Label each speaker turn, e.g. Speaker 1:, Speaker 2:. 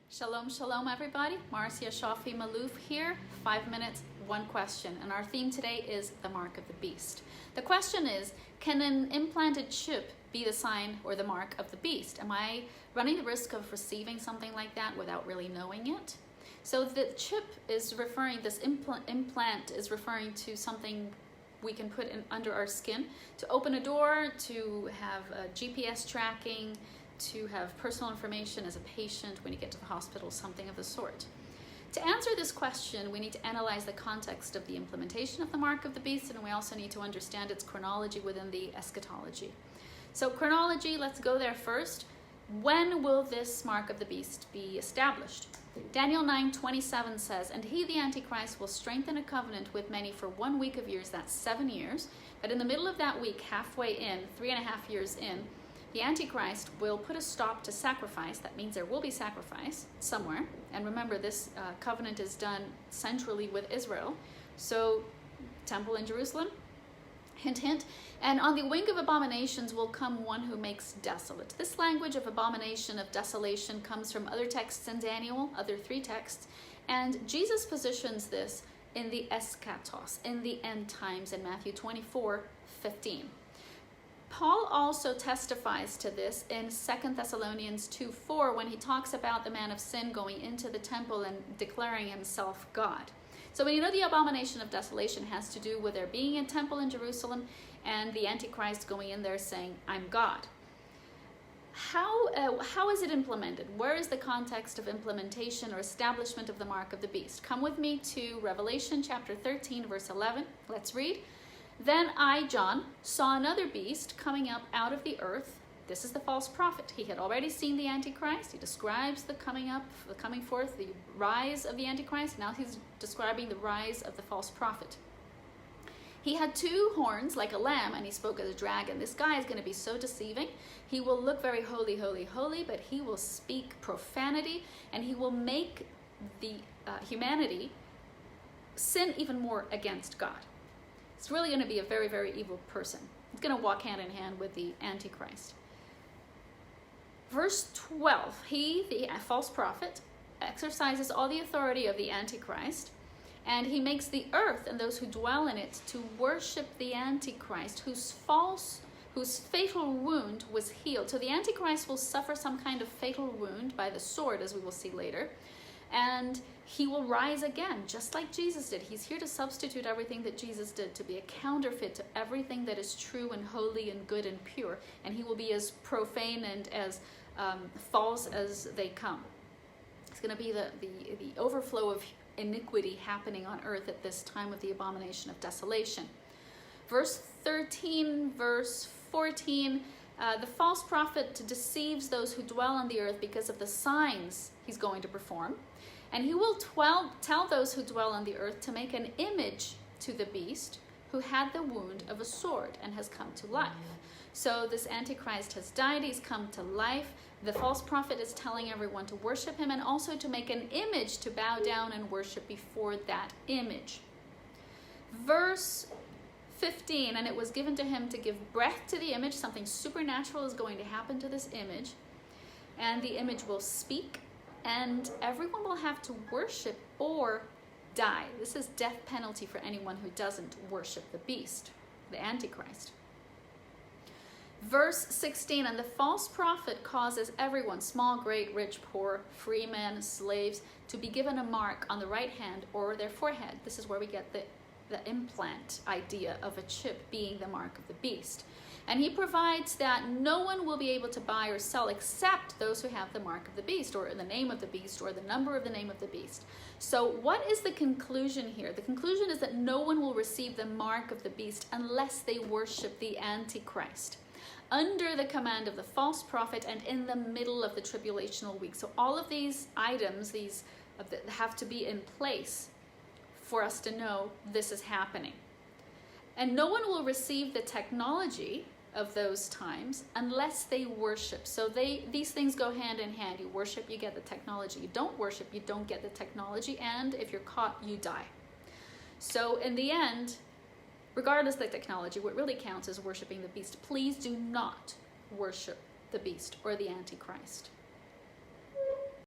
Speaker 1: Shalom, shalom everybody. Marcia Shafi Malouf here. 5 minutes, one question. And our theme today is the mark of the beast. The question is, can an implanted chip be the sign or the mark of the beast? Am I running the risk of receiving something like that without really knowing it? So the chip is referring, this implant is referring to something we can put in under our skin to open a door, to have GPS tracking, to have personal information as a patient when you get to the hospital, something of the sort. To answer this question, we need to analyze the context of the implementation of the mark of the beast, and we also need to understand its chronology within the eschatology. So chronology, let's go there first. When will this mark of the beast be established? Daniel 9:27 says, "And he, the Antichrist, will strengthen a covenant with many for 1 week of years," that's 7 years. But in the middle of that week, halfway in, 3.5 years in, the Antichrist will put a stop to sacrifice. That means there will be sacrifice somewhere. And remember, this covenant is done centrally with Israel. So, temple in Jerusalem, hint, hint. And on the wing of abominations will come one who makes desolate. This language of abomination, of desolation, comes from other texts in Daniel, other 3 texts. And Jesus positions this in the eschatos, in the end times, in Matthew 24:15. Paul also testifies to this in 2 Thessalonians 2:4 when he talks about the man of sin going into the temple and declaring himself God. So when you know the abomination of desolation has to do with there being a temple in Jerusalem and the Antichrist going in there saying, "I'm God." How is it implemented? Where is the context of implementation or establishment of the mark of the beast? Come with me to Revelation chapter 13, verse 11. Let's read. "Then I, John, saw another beast coming up out of the earth." This is the false prophet. He had already seen the Antichrist. He describes the coming up, the coming forth, the rise of the Antichrist. Now he's describing the rise of the false prophet. "He had 2 horns like a lamb, and he spoke as a dragon." This guy is going to be so deceiving. He will look very holy, holy, holy, but he will speak profanity, and he will make the humanity sin even more against God. It's really going to be a very, very evil person. It's going to walk hand in hand with the Antichrist. Verse 12, he, the false prophet, exercises all the authority of the Antichrist, and he makes the earth and those who dwell in it to worship the Antichrist, whose fatal wound was healed. So the Antichrist will suffer some kind of fatal wound by the sword, as we will see later, and he will rise again, just like Jesus did. He's here to substitute everything that Jesus did, to be a counterfeit to everything that is true and holy and good and pure. And he will be as profane and as false as they come. It's going to be the overflow of iniquity happening on earth at this time of the abomination of desolation. Verse 13, verse 14, the false prophet deceives those who dwell on the earth because of the signs he's going to perform. And he will tell those who dwell on the earth to make an image to the beast who had the wound of a sword and has come to life. So this Antichrist has died, he's come to life. The false prophet is telling everyone to worship him and also to make an image to bow down and worship before that image. Verse 15, "And it was given to him to give breath to the image." Something supernatural is going to happen to this image. "And the image will speak, and everyone will have to worship or die." This is death penalty for anyone who doesn't worship the beast, the Antichrist. Verse 16, "And the false prophet causes everyone, small, great, rich, poor, free men, slaves, to be given a mark on the right hand or their forehead." This is where we get the implant idea of a chip being the mark of the beast. And he provides that no one will be able to buy or sell except those who have the mark of the beast, or the name of the beast, or the number of the name of the beast. So what is the conclusion here? The conclusion is that no one will receive the mark of the beast unless they worship the Antichrist, under the command of the false prophet and in the middle of the tribulational week. So all of these items, have to be in place for us to know this is happening. And no one will receive the technology of those times unless they worship. So these things go hand in hand. You worship, you get the technology. You don't worship, you don't get the technology. And if you're caught, you die. So in the end, regardless of the technology, what really counts is worshiping the beast. Please do not worship the beast or the Antichrist.